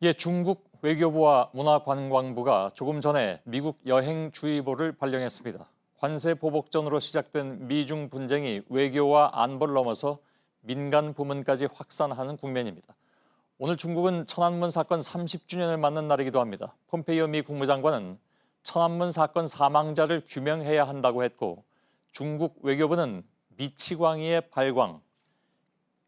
예, 중국 외교부와 문화관광부가 조금 전에 미국 여행주의보를 발령했습니다. 관세 보복전으로 시작된 미중 분쟁이 외교와 안보를 넘어서 민간 부문까지 확산하는 국면입니다. 오늘 중국은 천안문 사건 30주년을 맞는 날이기도 합니다. 폼페이오 미 국무장관은 천안문 사건 사망자를 규명해야 한다고 했고, 중국 외교부는 미치광이의 발광,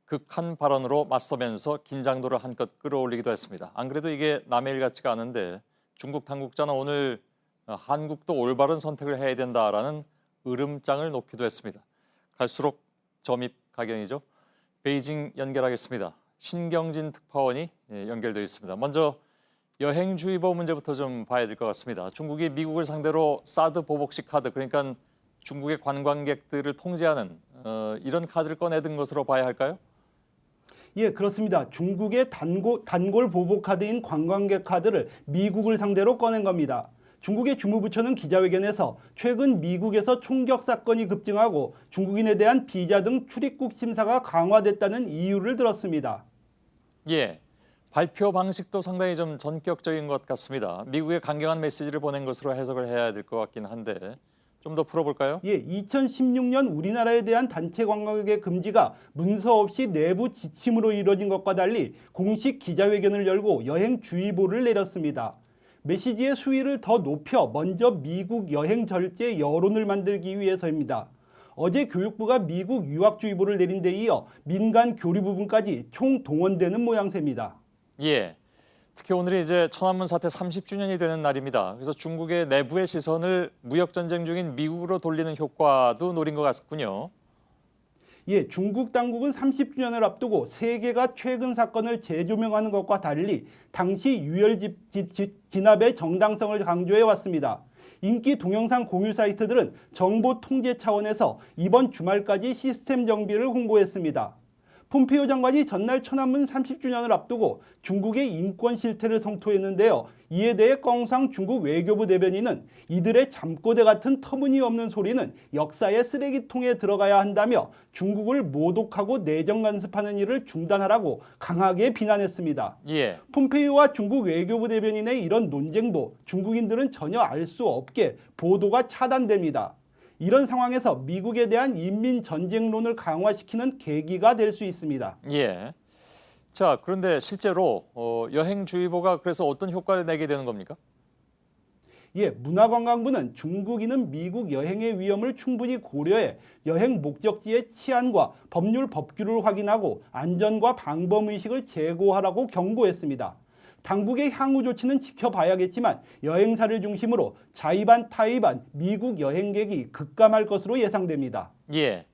극한 발언으로 맞서면서 긴장도를 한껏 끌어올리기도 했습니다. 안 그래도 이게 남의 일 같지가 않은데 중국 당국자는 오늘 한국도 올바른 선택을 해야 된다라는 으름장을 놓기도 했습니다. 갈수록 점입 가경이죠. 베이징 연결하겠습니다. 신경진 특파원이 연결되어 있습니다. 먼저 여행주의보 문제부터 좀 봐야 될 것 같습니다. 중국이 미국을 상대로 사드 보복식 카드, 그러니까 중국의 관광객들을 통제하는 이런 카드를 꺼내든 것으로 봐야 할까요? 예, 그렇습니다. 중국의 단골 보복 카드인 관광객 카드를 미국을 상대로 꺼낸 겁니다. 중국의 주무부처는 기자회견에서 최근 미국에서 총격 사건이 급증하고 중국인에 대한 비자 등 출입국 심사가 강화됐다는 이유를 들었습니다. 예, 발표 방식도 상당히 좀 전격적인 것 같습니다. 미국에 강경한 메시지를 보낸 것으로 해석을 해야 될 것 같긴 한데 좀 더 풀어볼까요? 예, 2016년 우리나라에 대한 단체 관광객의 금지가 문서 없이 내부 지침으로 이루어진 것과 달리 공식 기자회견을 열고 여행주의보를 내렸습니다. 메시지의 수위를 더 높여 먼저 미국 여행 절제 여론을 만들기 위해서입니다. 어제 교육부가 미국 유학주의보를 내린 데 이어 민간 교류 부분까지 총동원되는 모양새입니다. 예. 특히 오늘이 이제 천안문 사태 30주년이 되는 날입니다. 그래서 중국의 내부의 시선을 무역 전쟁 중인 미국으로 돌리는 효과도 노린 것 같군요. 예, 중국 당국은 30주년을 앞두고 세계가 최근 사건을 재조명하는 것과 달리 당시 유혈 진압의 정당성을 강조해 왔습니다. 인기 동영상 공유 사이트들은 정보 통제 차원에서 이번 주말까지 시스템 정비를 홍보했습니다. 폼페이오 장관이 전날 천안문 30주년을 앞두고 중국의 인권 실태를 성토했는데요. 이에 대해 껑상 중국 외교부 대변인은 이들의 잠꼬대 같은 터무니없는 소리는 역사의 쓰레기통에 들어가야 한다며 중국을 모독하고 내정 간섭하는 일을 중단하라고 강하게 비난했습니다. 예. 폼페이오와 중국 외교부 대변인의 이런 논쟁도 중국인들은 전혀 알 수 없게 보도가 차단됩니다. 이런 상황에서 미국에 대한 인민전쟁론을 강화시키는 계기가 될 수 있습니다. 예. 자, 그런데 실제로 여행주의보가 그래서 어떤 효과를 내게 되는 겁니까? 예, 문화관광부는 중국인은 미국 여행의 위험을 충분히 고려해 여행 목적지의 치안과 법률 법규를 확인하고 안전과 방범의식을 제고하라고 경고했습니다. 당국의 향후 조치는 지켜봐야겠지만 여행사를 중심으로 자의반 타의반 미국 여행객이 급감할 것으로 예상됩니다. 예.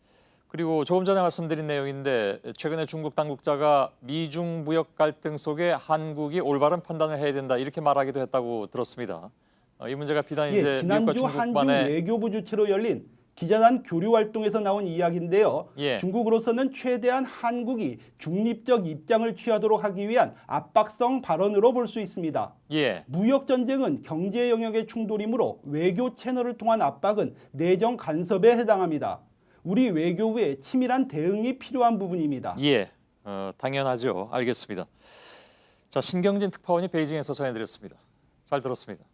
그리고 조금 전에 말씀드린 내용인데 최근에 중국 당국자가 미중 무역 갈등 속에 한국이 올바른 판단을 해야 된다 이렇게 말하기도 했다고 들었습니다. 이 문제가 비단 이제 미국과 지난주 한중 중국만의 외교부 주최로 열린 기자단 교류 활동에서 나온 이야기인데요. 예. 중국으로서는 최대한 한국이 중립적 입장을 취하도록 하기 위한 압박성 발언으로 볼 수 있습니다. 예. 무역 전쟁은 경제 영역의 충돌이므로 외교 채널을 통한 압박은 내정 간섭에 해당합니다. 우리 외교부의 치밀한 대응이 필요한 부분입니다. 예. 당연하죠. 알겠습니다. 자, 신경진 특파원이 베이징에서 전해드렸습니다. 잘 들었습니다.